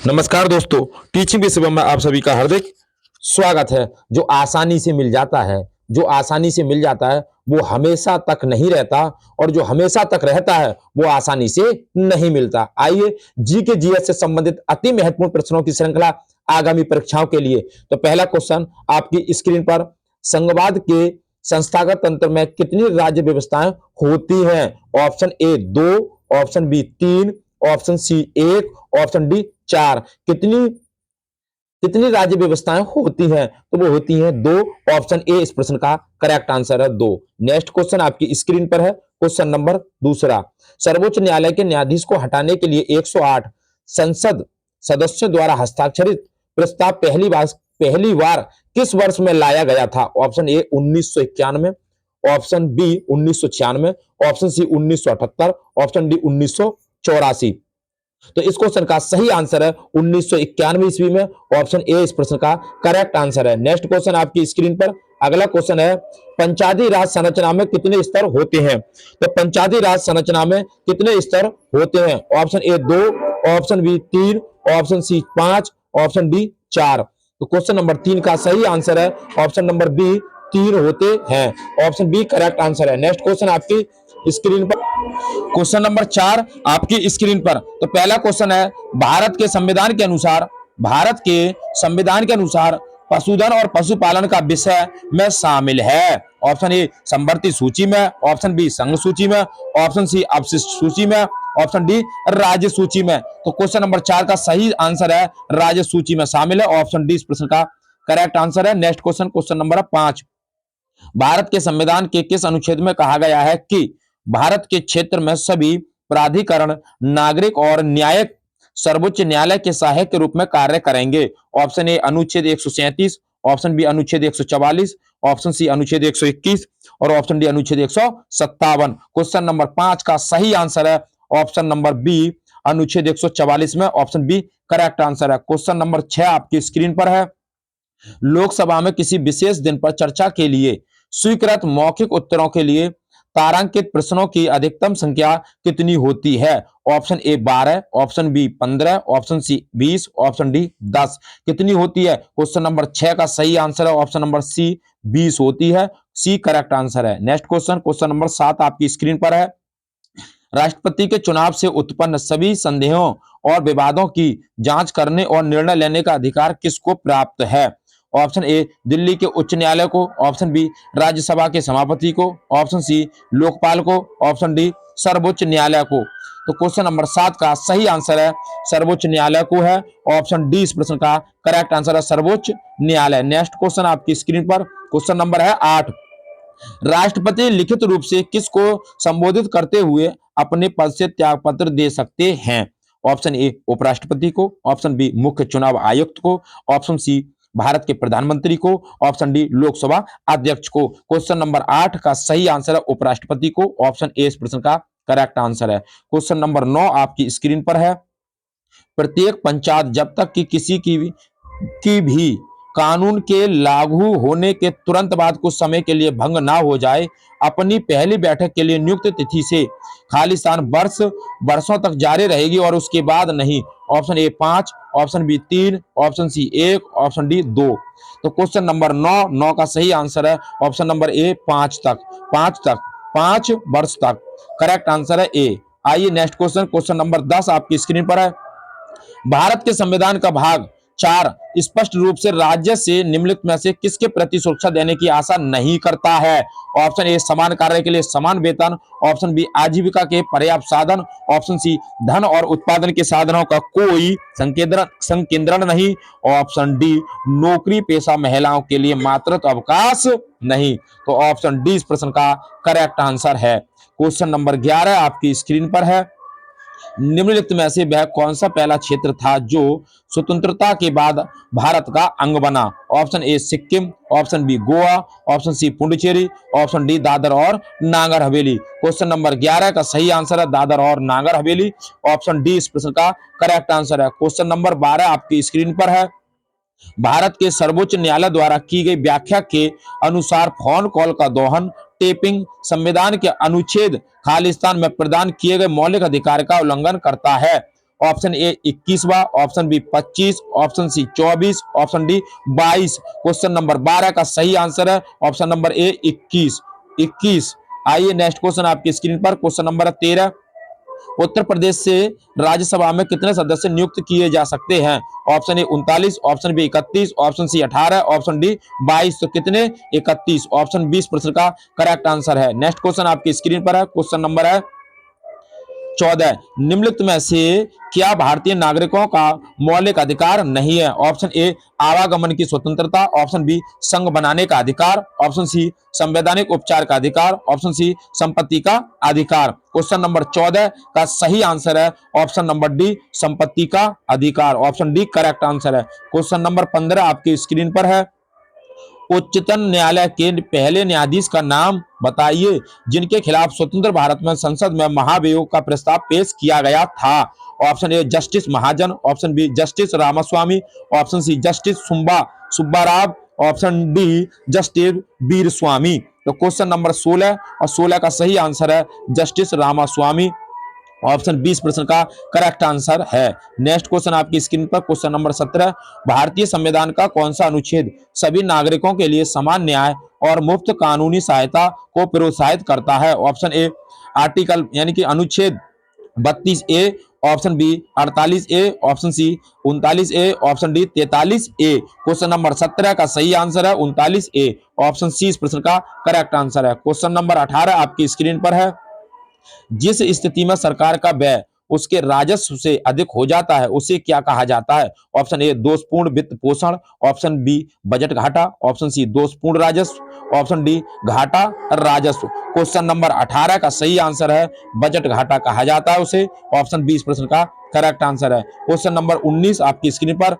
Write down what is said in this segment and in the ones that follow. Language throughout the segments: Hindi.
नमस्कार दोस्तों, टीचिंग विषय में आप सभी का हार्दिक स्वागत है। जो आसानी से मिल जाता है, वो हमेशा तक नहीं रहता, और जो हमेशा तक रहता है वो आसानी से नहीं मिलता। आइए जी के जीएस से संबंधित अति महत्वपूर्ण प्रश्नों की श्रृंखला आगामी परीक्षाओं के लिए। तो पहला क्वेश्चन आपकी स्क्रीन पर, संघवाद के संस्थागत तंत्र में कितनी राज्य व्यवस्थाएं होती हैं? Option A 2, option B 3, option C 1, option D 4। कितनी कितनी राज्य व्यवस्थाएं होती हैं? तो वो होती हैं 2। ऑप्शन ए इस प्रश्न का करेक्ट आंसर है 2। नेक्स्ट क्वेश्चन आपकी स्क्रीन पर है, क्वेश्चन नंबर दूसरा। सर्वोच्च न्यायालय के न्यायाधीश को हटाने के लिए 108 संसद सदस्यों द्वारा हस्ताक्षरित प्रस्ताव पहली बार किस वर्ष में लाया गया था? Option A 1991, option B 1996, option C 1978, option D 1984। तो इस क्वेश्चन का सही आंसर है 1991 ईस्वी में। ऑप्शन ए इस प्रश्न का करेक्ट आंसर है। नेक्स्ट क्वेश्चन आपकी स्क्रीन पर, अगला क्वेश्चन है, पंचायती राज संरचना में कितने स्तर होते हैं? तो पंचायती राज संरचना में कितने स्तर होते हैं? Option A 2, option B 3, option C 5, option D 4। तो क्वेश्चन नंबर 3 का सही आंसर है ऑप्शन नंबर बी 3 होते हैं। ऑप्शन बी करेक्ट आंसर है। नेक्स्ट क्वेश्चन आपकी स्क्रीन पर, क्वेश्चन नंबर 4 आपकी स्क्रीन पर। तो पहला क्वेश्चन है, भारत के संविधान के अनुसार पशुधन और पशुपालन का विषय में शामिल है। ऑप्शन ए संवर्ती सूची में, ऑप्शन बी संघ सूची में, ऑप्शन सी अवशिष्ट सूची में, ऑप्शन डी राज्य सूची में। तो क्वेश्चन नंबर 4 का सही आंसर है राज्य सूची में शामिल है। ऑप्शन डी इस प्रश्न का करेक्ट आंसर है। Next question, question number 5, Bharat के संविधान के किस अनुच्छेद में कहा गया है कि भारत के क्षेत्र में सभी प्राधिकरण नागरिक और न्यायिक सर्वोच्च न्यायालय के सहायक के रूप में कार्य करेंगे? ऑप्शन ए अनुच्छेद 137, ऑप्शन बी अनुच्छेद 144, ऑप्शन सी अनुच्छेद 121 और ऑप्शन डी अनुच्छेद 157। क्वेश्चन नंबर 5 का सही आंसर है ऑप्शन नंबर बी अनुच्छेद 144 में। ऑप्शन बी करेक्ट आंसर है। क्वेश्चन नंबर 6 आपकी स्क्रीन पर है, लोकसभा में किसी विशेष दिन पर चर्चा के लिए स्वीकृत मौखिक उत्तरों के लिए तारांकित प्रश्नों की अधिकतम संख्या कितनी होती है? Option A 12, option B 15, option C 20, option D 10। कितनी होती है? क्वेश्चन नंबर 6 का सही आंसर है ऑप्शन नंबर सी 20 होती है। सी करेक्ट आंसर है। नेक्स्ट क्वेश्चन, क्वेश्चन नंबर 7 आपकी स्क्रीन पर है, राष्ट्रपति के चुनाव से उत्पन्न सभी संदेहों और विवादों की जांच करने और निर्णय लेने का अधिकार किसको प्राप्त है? ऑप्शन ए दिल्ली के उच्च न्यायालय को, ऑप्शन बी राज्यसभा के सभापति को, ऑप्शन सी लोकपाल को, ऑप्शन डी सर्वोच्च न्यायालय को। तो क्वेश्चन नंबर 7 का सही आंसर है सर्वोच्च न्यायालय को है। ऑप्शन डी इस प्रश्न का करेक्ट आंसर है सर्वोच्च न्यायालय। नेक्स्ट क्वेश्चन आपकी स्क्रीन पर, क्वेश्चन नंबर है 8, राष्ट्रपति लिखित रूप से किसको संबोधित करते हुए अपने पद से त्यागपत्र दे सकते हैं? ऑप्शन ए उपराष्ट्रपति को, ऑप्शन बी मुख्य चुनाव आयुक्त को, ऑप्शन सी भारत के प्रधानमंत्री को, ऑप्शन डी लोकसभा अध्यक्ष को। क्वेश्चन नंबर 8 का सही आंसर है उपराष्ट्रपति को। ऑप्शन ए इस प्रश्न का करेक्ट आंसर है। क्वेश्चन नंबर 9 आपकी स्क्रीन पर है, प्रत्येक पंचायत जब तक कि किसी की भी कानून के लागू होने के तुरंत बाद कुछ समय के लिए भंग ना हो जाए, अपनी पहली बैठक के लिए नियुक्त तिथि से खालिस्तान वर्षों तक जारी रहेगी और उसके बाद नहीं? Option A 5, option B 3, option C 1, option D 2। तो क्वेश्चन नंबर 9 का सही आंसर है ऑप्शन नंबर ए 5 वर्ष तक। करेक्ट आंसर है ए। आइए नेक्स्ट क्वेश्चन, क्वेश्चन नंबर 10 आपकी स्क्रीन पर है, भारत के संविधान का भाग 4 स्पष्ट रूप से राज्य से निम्नलिखित में से किसके प्रति सुरक्षा देने की आशा नहीं करता है? ऑप्शन ए समान कार्य के लिए समान वेतन, ऑप्शन बी आजीविका के पर्याप्त साधन, ऑप्शन सी धन और उत्पादन के साधनों का कोई संकेंद्रण नहीं, ऑप्शन डी नौकरी पेशा महिलाओं के लिए मातृत्व अवकाश नहीं। तो ऑप्शन डी इस प्रश्न का करेक्ट आंसर है। क्वेश्चन नंबर 11 आपकी स्क्रीन पर है, निम्नलिखित में से वह कौन सा पहला क्षेत्र था जो स्वतंत्रता के बाद भारत का अंग बना? Option A Sikkim, option B Goa, option C Puducherry, option D Dadra और नागर हवेली। क्वेश्चन नंबर 11 का सही आंसर है दादर और नागर हवेली। ऑप्शन डी इस प्रश्न का करेक्ट आंसर है। क्वेश्चन नंबर 12 आपकी स्क्रीन पर है, भारत के सर्वोच्च न्यायालय द्वारा की गई व्याख्या के अनुसार फोन कॉल का दोहन टेपिंग संविधान के अनुच्छेद खालिस्तान में प्रदान किए गए मौलिक अधिकार का उल्लंघन करता है? ऑप्शन ए 21वां, option B 25, option C 24, option D 22। Question number 12 का सही आंसर है ऑप्शन नंबर ए 21। आइए नेक्स्ट क्वेश्चन आपकी स्क्रीन पर, क्वेश्चन नंबर 13। उत्तर प्रदेश से राज्यसभा में कितने सदस्य नियुक्त किए जा सकते हैं? Option A 39, option B 31, option C 18, option D 22। तो कितने? 31। ऑप्शन 20 प्रश्न का करेक्ट आंसर है। नेक्स्ट क्वेश्चन आपकी स्क्रीन पर है, क्वेश्चन नंबर है 14। निम्नलिखित में से क्या भारतीय नागरिकों का मौलिक अधिकार नहीं है? ऑप्शन ए आवागमन की स्वतंत्रता, ऑप्शन बी संघ बनाने का अधिकार, ऑप्शन सी संवैधानिक उपचार का अधिकार, ऑप्शन सी संपत्ति का अधिकार। क्वेश्चन नंबर 14 का सही आंसर है ऑप्शन नंबर डी संपत्ति का अधिकार। ऑप्शन डी करेक्ट आंसर है। क्वेश्चन नंबर 15 आपकी स्क्रीन पर है। उच्चतम न्यायालय के पहले न्यायाधीश का नाम बताइए जिनके खिलाफ स्वतंत्र भारत में संसद में महाभियोग का प्रस्ताव पेश किया गया था? Option A justice Mahajan, option B justice Ramaswamy, option C justice Subbarao, option D justice Veeraswamy. तो क्वेश्चन नंबर 16 और 16 का सही आंसर है जस्टिस रामास्वामी। ऑप्शन 20 प्रश्न का करेक्ट आंसर है। नेक्स्ट क्वेश्चन आपकी स्क्रीन पर, क्वेश्चन नंबर 17। भारतीय संविधान का कौन सा अनुच्छेद सभी नागरिकों के लिए समान न्याय और मुफ्त कानूनी सहायता को प्रोत्साहित करता है? ऑप्शन ए आर्टिकल यानी कि अनुच्छेद 32A, option B 48A, option C 39A, option D 43A। Question number 17 का सही आंसर है 39A। ऑप्शन सी इस प्रश्न का करेक्ट आंसर है। क्वेश्चन नंबर 18 आपकी स्क्रीन पर है। जिस स्थिति में सरकार का व्यय उसके राजस्व से अधिक हो जाता है उसे क्या कहा जाता है? ऑप्शन ए दोषपूर्ण वित्त पोषण, ऑप्शन बी बजट घाटा, ऑप्शन सी दोषपूर्ण राजस्व, ऑप्शन डी घाटा राजस्व। क्वेश्चन नंबर 18 का सही आंसर है बजट घाटा कहा जाता है उसे। ऑप्शन 20 प्रश्न का करेक्ट आंसर है। क्वेश्चन नंबर 19 आपकी स्क्रीन पर।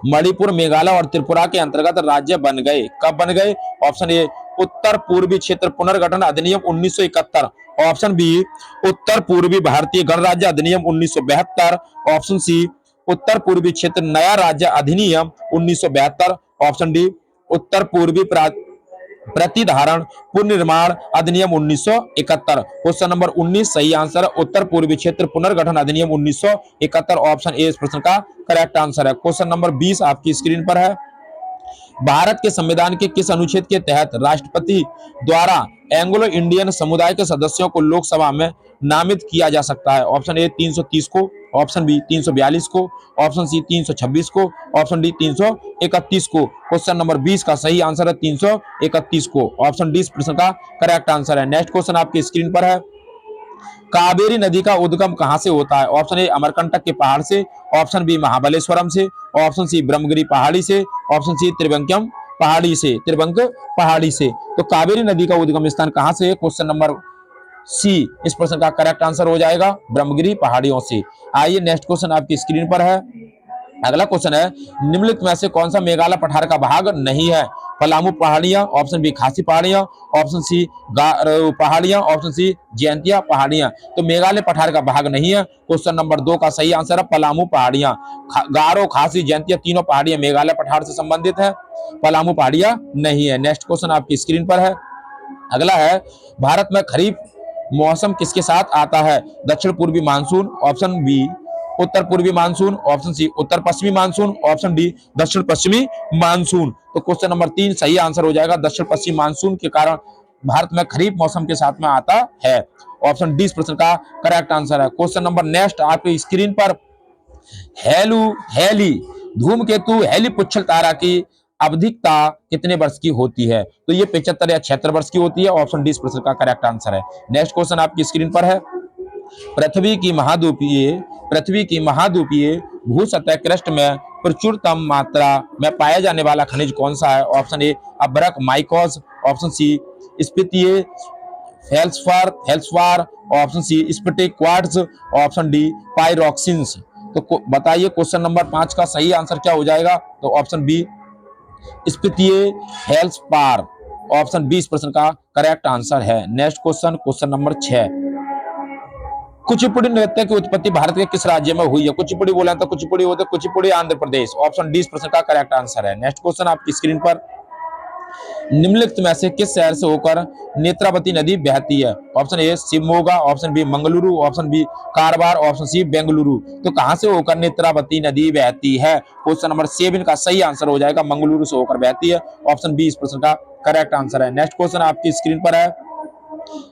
मणिपुर, मेघालय और त्रिपुरा के अंतर्गत राज्य बन गए, कब बन गए? ऑप्शन ए उत्तर पूर्वी क्षेत्र पुनर्गठन अधिनियम 1971, ऑप्शन बी उत्तर पूर्वी भारतीय गणराज्य अधिनियम 1972, ऑप्शन सी उत्तर पूर्वी क्षेत्र नया राज्य अधिनियम 1972, ऑप्शन डी उत्तर पूर्वी प्रतिधारण पुनर्निर्माण अधिनियम 1971। क्वेश्चन नंबर 19 सही आंसर है उत्तर पूर्वी क्षेत्र पुनर्गठन अधिनियम 1971। ऑप्शन ए इस प्रश्न का करेक्ट आंसर है। क्वेश्चन नंबर 20 आपकी स्क्रीन पर है। भारत के संविधान के किस अनुच्छेद के तहत राष्ट्रपति द्वारा एंग्लो इंडियन समुदाय के सदस्यों को लोकसभा में नामित किया जा सकता है? ऑप्शन ए 330 को, ऑप्शन बी 342 को, ऑप्शन सी 326 को, ऑप्शन डी 331 को। क्वेश्चन नंबर 20 का सही आंसर है 331 को। ऑप्शन डी इस प्रश्न का करेक्ट आंसर है। नेक्स्ट क्वेश्चन आपकी स्क्रीन पर है। कावेरी नदी का उद्गम कहां से होता है? ऑप्शन ए अमरकंटक के पहाड़ से, ऑप्शन बी महाबलेश्वरम से, ऑप्शन सी ब्रह्मगिरी पहाड़ी से, ऑप्शन सी त्रिबंकम पहाड़ी से। तो कावेरी नदी का उद्गम स्थान कहां से है? क्वेश्चन नंबर सी इस प्रश्न का करेक्ट आंसर हो जाएगा ब्रह्मगिरी पहाड़ियों से। आइए नेक्स्ट क्वेश्चन आपकी स्क्रीन पर है। अगला क्वेश्चन है निम्नलिखित में से कौन सा मेघालय पठार का भाग नहीं है? पलामू पहाड़ियां, ऑप्शन बी खासी पहाड़ियां, ऑप्शन सी गारो पहाड़ियां, ऑप्शन सी जयंतिया पहाड़ियां। तो मेघालय पठार का भाग नहीं है। क्वेश्चन नंबर 2 का सही आंसर है पलामू पहाड़ियां। गारो, खासी, जयंतिया तीनों पहाड़ियां मेघालय पठार से संबंधित है, पलामू पहाड़ियां नहीं है। नेक्स्ट क्वेश्चन आपकी स्क्रीन पर है। अगला है भारत में खरीफ मौसम किसके साथ आता है? दक्षिण पूर्वी मानसून, ऑप्शन बी उत्तर पूर्वी मानसून, ऑप्शन सी उत्तर पश्चिमी मानसून, ऑप्शन डी दक्षिण पश्चिमी मानसून। तो क्वेश्चन नंबर 3 सही आंसर हो जाएगा दक्षिण पश्चिमी मानसून के कारण भारत में खरीफ मौसम के साथ में आता है। ऑप्शन डी इस प्रश्न का करेक्ट आंसर है। क्वेश्चन नंबर नेक्स्ट आपकी स्क्रीन पर। हेली धूमकेतु हेली पुच्छल तारा की आवधिकता कितने वर्ष की होती है? तो ये 75 या 76 वर्ष की होती है। ऑप्शन डी इस प्रश्न का करेक्ट आंसर है। नेक्स्ट क्वेश्चन आपकी स्क्रीन पर है। पृथ्वी की महाद्वीपीय भूसतह क्रस्ट में प्रचुरतम मात्रा में पाया जाने वाला खनिज कौन सा है? ऑप्शन ए अभ्रक माइकोस, ऑप्शन सी स्फीतीय फेल्सपार, ऑप्शन सी स्फटिक क्वार्ट्ज, ऑप्शन डी पाइरोक्सिन्स। तो बताइए क्वेश्चन नंबर 5 का सही आंसर क्या हो जाएगा? तो ऑप्शन बी स्फटिकीय फेल्सपार, ऑप्शन बी इस प्रश्न का करेक्ट आंसर है। Next question, question number 6। Kuchipudi नृत्य की उत्पत्ति भारत के किस राज्य में हुई है? कुचिपुड़ी बोला तो कुचिपुड़ी होता है कुचिपुड़ी आंध्र प्रदेश। ऑप्शन डी इस प्रश्न का करेक्ट आंसर है। नेक्स्ट क्वेश्चन आपकी स्क्रीन पर। निम्नलिखित में से किस शहर से होकर नेत्रावती नदी बहती है? Option A Shivamogga, option B Mangaluru, option B Karwar, option C Bengaluru. तो कहां से होकर नेत्रावती नदी बहती है? क्वेश्चन नंबर 7 का सही आंसर हो जाएगा मंगलुरु से होकर बहती है। ऑप्शन बी इस प्रश्न का करेक्ट आंसर है। नेक्स्ट क्वेश्चन आपकी स्क्रीन पर है,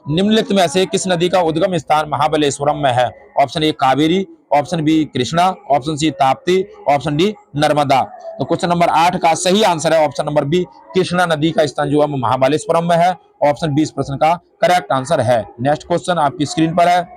निम्नलिखित में से किस नदी का उद्गम स्थान महाबलेश्वरम में है? Option A Kaveri, option B Krishna, option C Tapti, option D Narmada. तो क्वेश्चन नंबर 8 का सही आंसर है ऑप्शन नंबर बी, कृष्णा नदी का स्थान जो है महाबलेश्वरम में है। ऑप्शन बी इस प्रश्न का करेक्ट आंसर है। नेक्स्ट क्वेश्चन आपकी स्क्रीन पर है,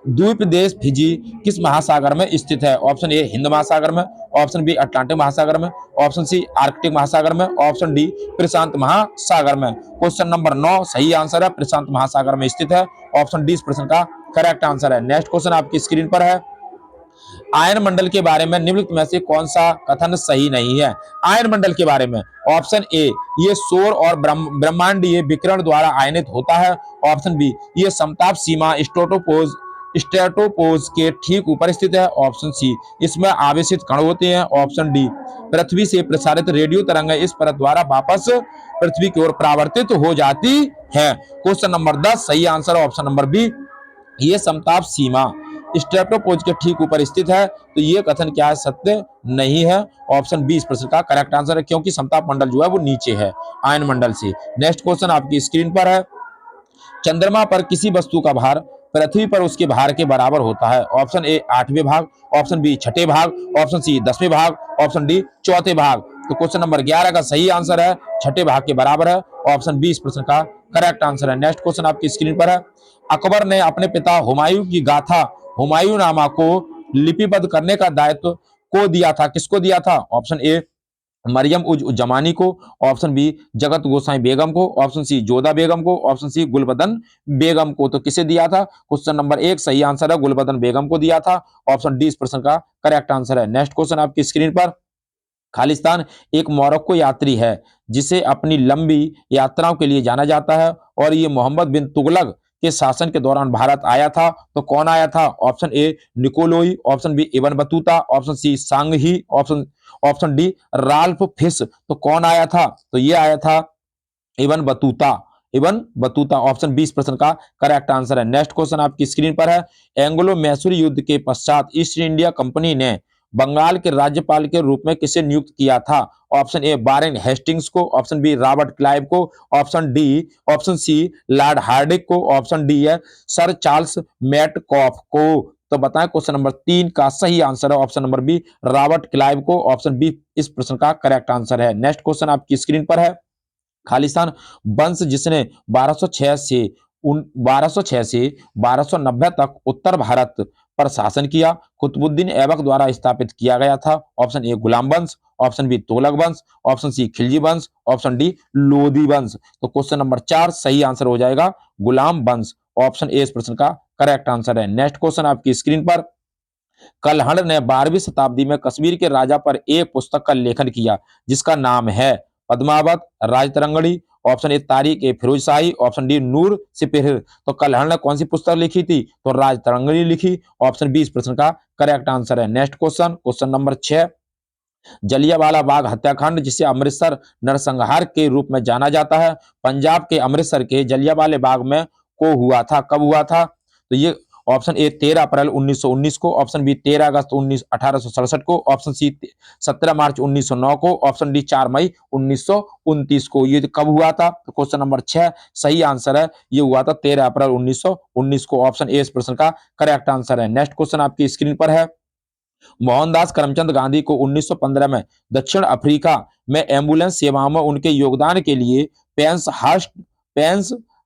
द्वीप देश फिजी किस महासागर में स्थित है? ऑप्शन ए हिंद महासागर में, ऑप्शन बी अटलांटिक महासागर में, ऑप्शन सी आर्कटिक महासागर में, ऑप्शन डी प्रशांत महासागर में। क्वेश्चन नंबर 9 सही आंसर है, प्रशांत महासागर में स्थित है। ऑप्शन डी इस प्रश्न का करेक्ट आंसर है। नेक्स्ट क्वेश्चन आपकी स्क्रीन पर है, आयन मंडल के बारे में निम्नलिखित में से कौन सा कथन सही नहीं है? आयन मंडल के बारे में ऑप्शन ए ये सौर और ब्रह्मांडीय विकिरण द्वारा आयनित होता है। ऑप्शन बी ये समताप सीमा स्ट्रेटोपोज के ठीक ऊपर स्थित है। ऑप्शन सी इसमें आवेशित कण होते हैं। ऑप्शन डी पृथ्वी से प्रसारित रेडियो तरंगें इस परत द्वारा वापस पृथ्वी की ओर परावर्तित हो जाती है। क्वेश्चन नंबर 10 सही आंसर है ऑप्शन नंबर बी, ये समताप सीमा स्ट्रेटोपोज के ठीक ऊपर स्थित है। तो ये कथन क्या है? सत्य नहीं है। ऑप्शन बी इस प्रश्न का करेक्ट आंसर है, क्योंकि समताप मंडल जो है वो नीचे है आयन मंडल से। नेक्स्ट क्वेश्चन आपकी स्क्रीन पर है, चंद्रमा पर किसी वस्तु का भार पृथ्वी पर उसके भार के बराबर होता है? ऑप्शन ए 8वें भाग, ऑप्शन बी 6ठे भाग, ऑप्शन सी 10वें भाग, ऑप्शन डी 4थे भाग। तो क्वेश्चन नंबर 11 का सही आंसर है 6ठे भाग के बराबर है। ऑप्शन बी इस प्रश्न का करेक्ट आंसर है। नेक्स्ट क्वेश्चन आपकी स्क्रीन पर है, अकबर ने अपने पिता हुमायूं की गाथा हुमायूंनामा को लिपिबद्ध करने का दायित्व को दिया था, किसको दिया था? ऑप्शन ए मरियम उज जमानी को, ऑप्शन बी जगत गोसाई बेगम को, ऑप्शन सी जोधा बेगम को, ऑप्शन सी गुलबदन बेगम को। तो किसे दिया था? क्वेश्चन नंबर 1 सही आंसर है, गुलबदन बेगम को दिया था। ऑप्शन डी इस प्रश्न का करेक्ट आंसर है। नेक्स्ट क्वेश्चन आपकी स्क्रीन पर, खालिस्तान एक मोरक्को यात्री है जिसे अपनी लंबी यात्राओं के लिए जाना जाता है और ये मोहम्मद बिन तुगलक के शासन के दौरान भारत आया था। तो कौन आया था? Option A Nicolai, option B Ibn Battuta, option C सांगही, option option D Ralph Fitch. तो कौन आया था? तो ये आया था Ibn Battuta, Ibn Battuta. Option B इस प्रश्न का करेक्ट आंसर है। नेक्स्ट क्वेश्चन आपकी स्क्रीन पर है, एंग्लो मैसूर युद्ध के पश्चात ईस्ट इंडिया कंपनी ने बंगाल के राज्यपाल के रूप में किसे नियुक्त किया था? ऑप्शन ए वारेन हेस्टिंग्स को, ऑप्शन बी रॉबर्ट क्लाइव को, ऑप्शन सी लॉर्ड हार्डिंग को, ऑप्शन डी है सर चार्ल्स मेटकॉफ को। तो बताएं क्वेश्चन नंबर 3 का सही आंसर है option number B Robert Clive को। ऑप्शन बी इस प्रश्न का करेक्ट आंसर है। नेक्स्ट क्वेश्चन आपकी स्क्रीन पर है, खालिस्तान वंश जिसने 1206 से 1290 तक उत्तर भारत पर शासन किया, कुतुबुद्दीन ऐबक द्वारा स्थापित किया गया था। ऑप्शन ए गुलाम वंश, ऑप्शन बी तुगलक वंश, ऑप्शन सी खिलजी वंश, ऑप्शन डी लोधी वंश। तो क्वेश्चन नंबर 4 सही आंसर हो जाएगा गुलाम वंश। ऑप्शन ए इस प्रश्न का करेक्ट आंसर है। नेक्स्ट क्वेश्चन आपकी स्क्रीन पर, कल्हड़ ने 12वीं शताब्दी में कश्मीर के राजा पर एक पुस्तक का लेखन किया जिसका नाम है पद्मावत, राजतरंगिणी, ऑप्शन ए तारीख ए फिरोज शाही, ऑप्शन डी नूर सिपहिर। तो कल्हड़ ने कौन सी पुस्तक लिखी थी? तो राजतरंगिणी लिखी। ऑप्शन बी इस प्रश्न का करेक्ट आंसर है। Next question, question number 6, Jallianwala Bagh हत्याकांड जिसे अमृतसर नरसंहार के रूप में जाना जाता है, पंजाब के अमृतसर के जलियांवाला बाग में को हुआ था, कब हुआ था? तो ये ऑप्शन ए 13 अप्रैल 1919 को, ऑप्शन बी 13 अगस्त 1867 को, ऑप्शन सी 17 मार्च 1909 को, ऑप्शन डी 4 मई 1929 को। ये कब हुआ था? तो क्वेश्चन नंबर 6 सही आंसर है, ये हुआ था 13 अप्रैल 1919 को। ऑप्शन ए इस प्रश्न का करेक्ट आंसर है। नेक्स्ट क्वेश्चन आपकी स्क्रीन पर है, मोहनदास करमचंद गांधी को 1915 में दक्षिण अफ्रीका में एम्बुलेंस सेवाओं में उनके योगदान के लिए पेंस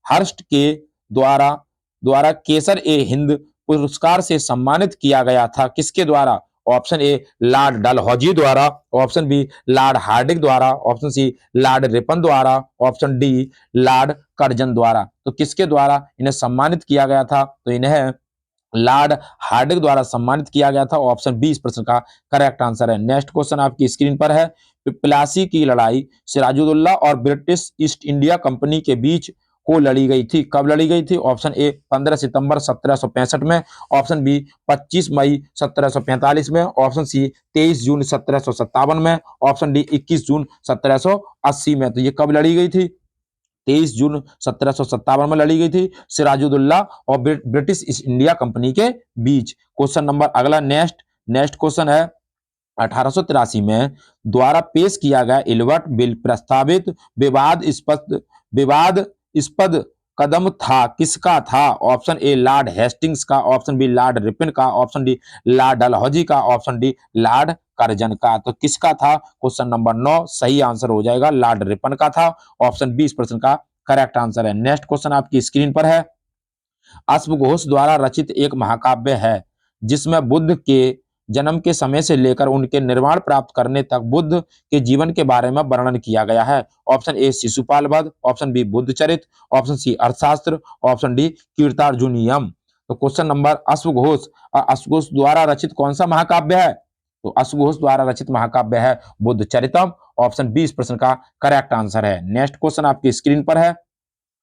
हर्स्ट के द्वारा द्वारा केसर ए हिंद पुरस्कार से सम्मानित किया गया था, किसके द्वारा? ऑप्शन ए लॉर्ड डलहौजी द्वारा, ऑप्शन बी लॉर्ड हार्डिंग द्वारा, ऑप्शन सी लॉर्ड रिपन द्वारा, ऑप्शन डी लॉर्ड कर्जन द्वारा। तो किसके द्वारा इन्हें सम्मानित किया गया था? तो इन्हें लॉर्ड हार्डिंग द्वारा सम्मानित किया गया था। ऑप्शन बी इस प्रश्न का करेक्ट आंसर है। नेक्स्ट क्वेश्चन आपकी स्क्रीन पर है, प्लासी की लड़ाई सिराजुद्दौला और ब्रिटिश ईस्ट इंडिया कंपनी के बीच को लड़ी गई थी। कब लड़ी गई थी? ऑप्शन ए 15 सितंबर 1765 में, ऑप्शन बी 25 मई 1745 में, ऑप्शन सी 23 जून 1757 में, ऑप्शन डी 21 जून 1780 में। तो ये कब लड़ी गई थी? 23 जून 1757 में लड़ी गई थी, सिराजुद्दौला और ब्रिटिश ईस्ट इंडिया कंपनी के बीच। क्वेश्चन नंबर अगला, नेक्स्ट नेक्स्ट क्वेश्चन है, 1883 में द्वारा पेश किया गया इल्बर्ट बिल प्रस्तावित विवादास्पद कदम था, किसका था? ऑप्शन ए लॉर्ड हेस्टिंग्स का, ऑप्शन बी लॉर्ड रिपन का, ऑप्शन डी लॉर्ड डलहौजी का, ऑप्शन डी लॉर्ड कर्जन का। तो किसका था? क्वेश्चन नंबर 9 सही आंसर हो जाएगा लॉर्ड रिपन का था। ऑप्शन बी इस प्रश्न का करेक्ट आंसर है। नेक्स्ट क्वेश्चन आपकी स्क्रीन पर है, अश्वघोष द्वारा रचित एक महाकाव्य है जिसमें बुद्ध के जन्म के समय से लेकर उनके निर्वाण प्राप्त करने तक बुद्ध के जीवन के बारे में वर्णन किया गया है। ऑप्शन ए शिशुपाल वध, ऑप्शन बी बुद्ध चरित, ऑप्शन सी अर्थशास्त्र, ऑप्शन डी कीर्तार्जुनीयम। तो क्वेश्चन नंबर, अश्वघोष द्वारा रचित कौन सा महाकाव्य है? तो अश्वघोष द्वारा रचित महाकाव्य है बुद्ध चरितम। ऑप्शन बी इस प्रश्न का करेक्ट आंसर है। नेक्स्ट क्वेश्चन आपकी स्क्रीन पर है,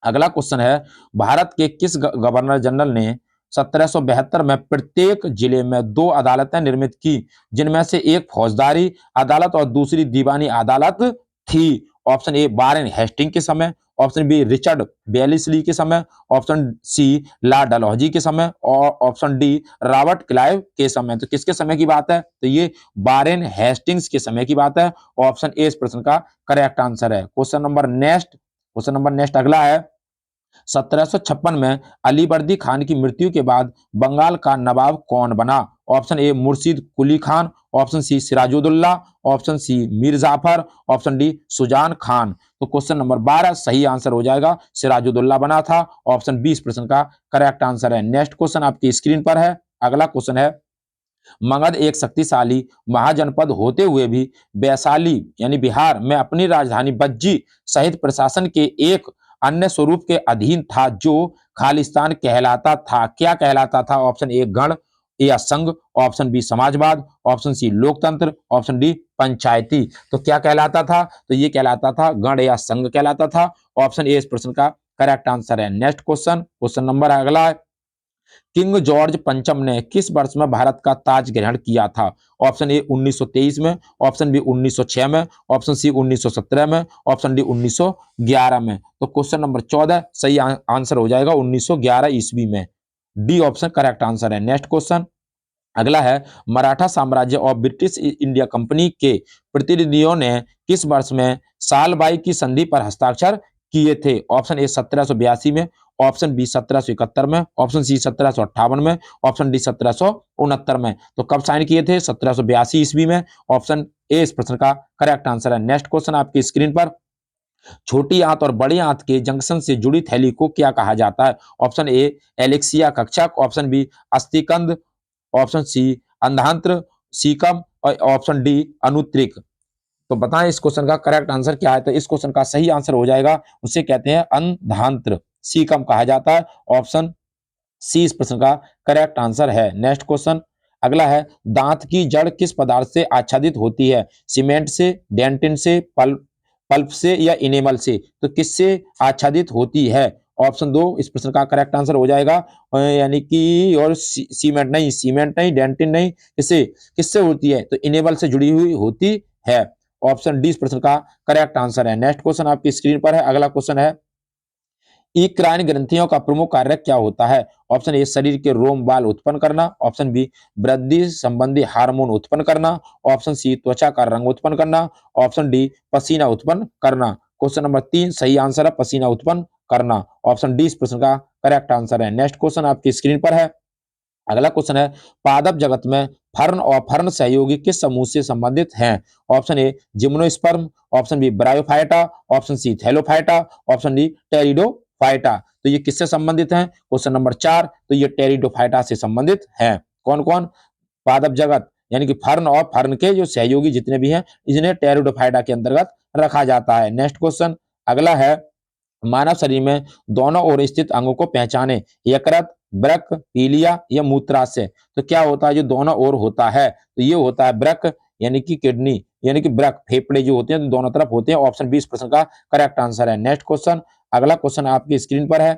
अगला क्वेश्चन है, भारत के किस गवर्नर जनरल ने 1772 में प्रत्येक जिले में 2 अदालतें निर्मित की, जिनमें से एक फौजदारी अदालत और दूसरी दीवानी अदालत थी? ऑप्शन ए वारेन हेस्टिंग के समय, ऑप्शन बी रिचर्ड बेलिस्ली के समय, ऑप्शन सी लॉर्ड डलहौजी के समय, और ऑप्शन डी रॉबर्ट क्लाइव के समय। तो किसके समय की बात है? तो ये वारेन हेस्टिंग्स के समय की बात है। ऑप्शन ए इस प्रश्न का करेक्ट आंसर है। क्वेश्चन नंबर नेक्स्ट अगला है, 1756 में अलीवर्दी खान की मृत्यु के बाद बंगाल का नवाब कौन बना? Option A Murshid Quli Khan, option C Sirajuddaula, option C Mir Jafar, option D Sujan Khan. तो क्वेश्चन नंबर 12 सही आंसर हो जाएगा सिराजुद्दौला बना था। ऑप्शन बी इस प्रश्न का करेक्ट आंसर है। नेक्स्ट क्वेश्चन आपकी स्क्रीन पर है, अगला क्वेश्चन है, मगध एक शक्तिशाली महाजनपद होते हुए भी वैशाली यानी बिहार में अपनी राजधानी बज्जी सहित प्रशासन के एक अन्य स्वरूप के अधीन था जो खालिस्तान कहलाता था। क्या कहलाता था? ऑप्शन ए गण या संघ, ऑप्शन बी समाजवाद, ऑप्शन सी लोकतंत्र, ऑप्शन डी पंचायती। तो क्या कहलाता था? तो ये कहलाता था गण या संघ कहलाता था। ऑप्शन ए इस प्रश्न का करेक्ट आंसर है। नेक्स्ट क्वेश्चन नंबर अगला है, किंग जॉर्ज पंचम ने किस वर्ष में भारत का ताज ग्रहण किया था? ऑप्शन ए 1923 में, ऑप्शन बी 1906 में, ऑप्शन सी 1917 में, ऑप्शन डी 1911 में। तो क्वेश्चन नंबर 14 सही आंसर हो जाएगा 1911 ईस्वी में। डी ऑप्शन करेक्ट आंसर है। नेक्स्ट क्वेश्चन अगला है, मराठा साम्राज्य और ब्रिटिश इंडिया कंपनी के प्रतिनिधियों ने किस वर्ष में सालबाई की संधि पर हस्ताक्षर किए थे? ऑप्शन ए 1782 में, ऑप्शन बी 1771 में, ऑप्शन सी 1758 में, ऑप्शन डी 1769 में। तो कब साइन किए थे? 1782 ईस्वी में। ऑप्शन ए इस प्रश्न का करेक्ट आंसर है। नेक्स्ट क्वेश्चन आपकी स्क्रीन पर, छोटी आंत और बड़ी आंत के जंक्शन से जुड़ी थैली को क्या कहा जाता है? ऑप्शन ए एलेक्सिया कक्षक, ऑप्शन बी अस्थिकंद, ऑप्शन सी अंधांत्र सीकम, और ऑप्शन डी अनुत्रिक। तो बताएं इस क्वेश्चन का करेक्ट आंसर क्या है? तो इस क्वेश्चन का सही आंसर हो जाएगा, उसे कहते हैं अंधांत्र सीकम कहा जाता है। ऑप्शन सी इस प्रश्न का करेक्ट आंसर है। नेक्स्ट क्वेश्चन अगला है, दांत की जड़ किस पदार्थ से आच्छादित होती है? सीमेंट से, डेंटिन से, पल्प से या इनेमल से? तो किससे आच्छादित होती है? ऑप्शन 2 इस प्रश्न का करेक्ट आंसर हो जाएगा, यानी कि और सीमेंट नहीं, डेंटिन नहीं, किससे किससे होती है? तो इनेबल से जुड़ी हुई होती है। ऑप्शन डी इस प्रश्न का करेक्ट आंसर है। नेक्स्ट क्वेश्चन आपकी स्क्रीन पर है, अगला क्वेश्चन है, ईक्राइन ग्रंथियों का प्रमुख कार्य क्या होता है? ऑप्शन ए शरीर के रोम बाल उत्पन्न करना, ऑप्शन बी वृद्धि संबंधी हार्मोन उत्पन्न करना, ऑप्शन सी त्वचा का रंग उत्पन्न करना, ऑप्शन डी पसीना उत्पन्न करना। क्वेश्चन नंबर 3 सही आंसर है पसीना उत्पन्न करना। ऑप्शन डी इस प्रश्न का करेक्ट आंसर है। नेक्स्ट क्वेश्चन आपकी स्क्रीन पर है, अगला क्वेश्चन है, पादप जगत में फर्न और फर्न सहयोगी किस समूह से संबंधित हैं? Option A gymnosperm, option B bryophyta, option C thallophyta, option D pteridophyta. तो ये किससे संबंधित हैं? क्वेश्चन नंबर 4 तो ये टेरिडोफाइटा से संबंधित हैं। कौन कौन? पादप जगत यानी कि फर्न और फर्न के जो सहयोगी जितने भी हैं इन्हें टेरिडोफाइटा के अंतर्गत रखा जाता है। नेक्स्ट क्वेश्चन अगला है, मानव शरीर में दोनों ओर स्थित अंगों को पहचाने, यकृत, वृक्क, पीलिया या मूत्राशय। तो क्या होता है जो दोनों ओर होता है? तो ये होता है वृक्क यानी कि किडनी, यानी कि वृक्क फेफड़े जो होते हैं तो दोनों तरफ होते हैं। ऑप्शन बी इस प्रश्न का करेक्ट आंसर है। नेक्स्ट क्वेश्चन अगला क्वेश्चन आपकी स्क्रीन पर है,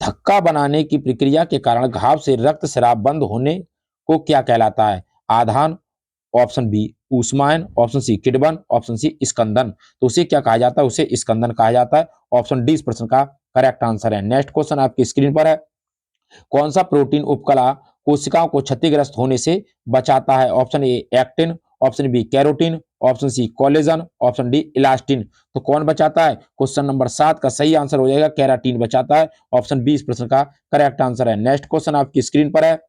धक्का बनाने की प्रक्रिया के कारण घाव से रक्त स्राव बंद होने को क्या कहलाता है? आधान, ऑप्शन बी ऊष्मायन, ऑप्शन सी किण्वन, ऑप्शन सी स्कंदन। तो उसे क्या कहा जाता है? उसे स्कंदन कहा जाता है। ऑप्शन डी इस प्रश्न का करेक्ट आंसर है। नेक्स्ट क्वेश्चन आपकी स्क्रीन पर है, कौन सा प्रोटीन उपकला कोशिकाओं को क्षतिग्रस्त होने से बचाता है? Option A actin, option B carotene, option C collagen, option D elastin. तो कौन बचाता है? क्वेश्चन नंबर 7 का सही आंसर हो जाएगा कैराटीन बचाता है। ऑप्शन बी इस प्रश्न का करेक्ट आंसर है। नेक्स्ट क्वेश्चन आपकी स्क्रीन पर है,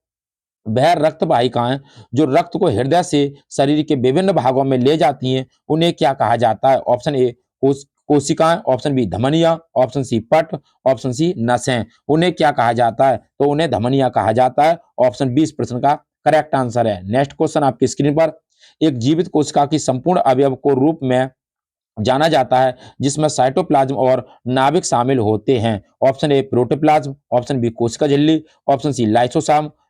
वह रक्त वाहिकाएं जो रक्त को हृदय से शरीर के विभिन्न भागों में ले जाती हैं, उन्हें क्या कहा जाता है? ऑप्शन ए कोशिकाएं, ऑप्शन बी धमनियां, ऑप्शन सी पट, ऑप्शन सी नसें। उन्हें क्या कहा जाता है? तो उन्हें धमनियां कहा जाता है। ऑप्शन बी इस प्रश्न का करेक्ट आंसर है। नेक्स्ट क्वेश्चन आपकी स्क्रीन पर, एक जीवित कोशिका की संपूर्ण अवयव को रूप में जाना जाता है जिसमें साइटोप्लाज्म और नाभिक शामिल होते हैं। Option A protoplasm, option B कोशिका झिल्ली, option C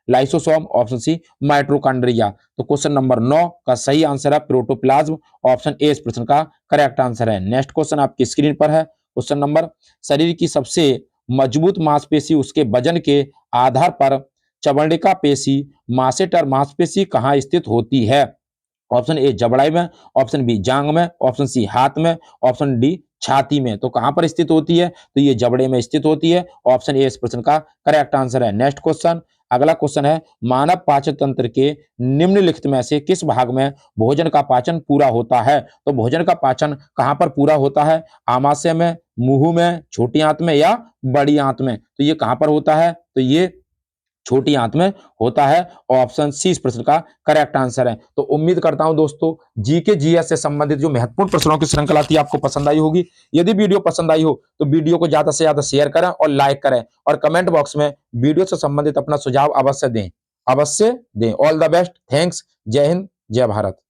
lysosome, option C mitochondria. तो क्वेश्चन नंबर 9 का सही आंसर है प्रोटोप्लाज्म। ऑप्शन ए इस प्रश्न का करेक्ट आंसर है। नेक्स्ट क्वेश्चन आपकी स्क्रीन पर है, क्वेश्चन नंबर, शरीर की सबसे मजबूत मांसपेशी उसके वजन के आधार पर चमड़िका पेशी मासेटर मांसपेशी कहाँ स्थित होती है? ऑप्शन ए जबड़ाई में, ऑप्शन बी जांग में, ऑप्शन सी हाथ में, ऑप्शन डी छाती में। तो कहां पर स्थित होती है? तो ये जबड़े में स्थित होती है। ऑप्शन ए इस प्रश्न का करेक्ट आंसर है। नेक्स्ट क्वेश्चन, अगला क्वेश्चन है, मानव पाचन तंत्र के निम्नलिखित में से किस भाग में भोजन का पाचन पूरा होता है? तो भोजन का पाचन कहां पर पूरा होता है? आमाशय में, मुंह में, छोटी आंत में या बड़ी आंत में? तो ये कहां पर होता है? तो ये छोटी आंत में होता है। ऑप्शन सी इस प्रश्न का करेक्ट आंसर है। तो उम्मीद करता हूं दोस्तों जीके जीएस से संबंधित जो महत्वपूर्ण प्रश्नों की श्रृंखला थी आपको पसंद आई होगी। यदि वीडियो पसंद आई हो तो वीडियो को ज्यादा से ज्यादा शेयर करें और लाइक करें, और कमेंट बॉक्स में वीडियो से संबंधित अपना सुझाव अवश्य दें, अवश्य दें। ऑल द बेस्ट, थैंक्स, जय हिंद, जय भारत।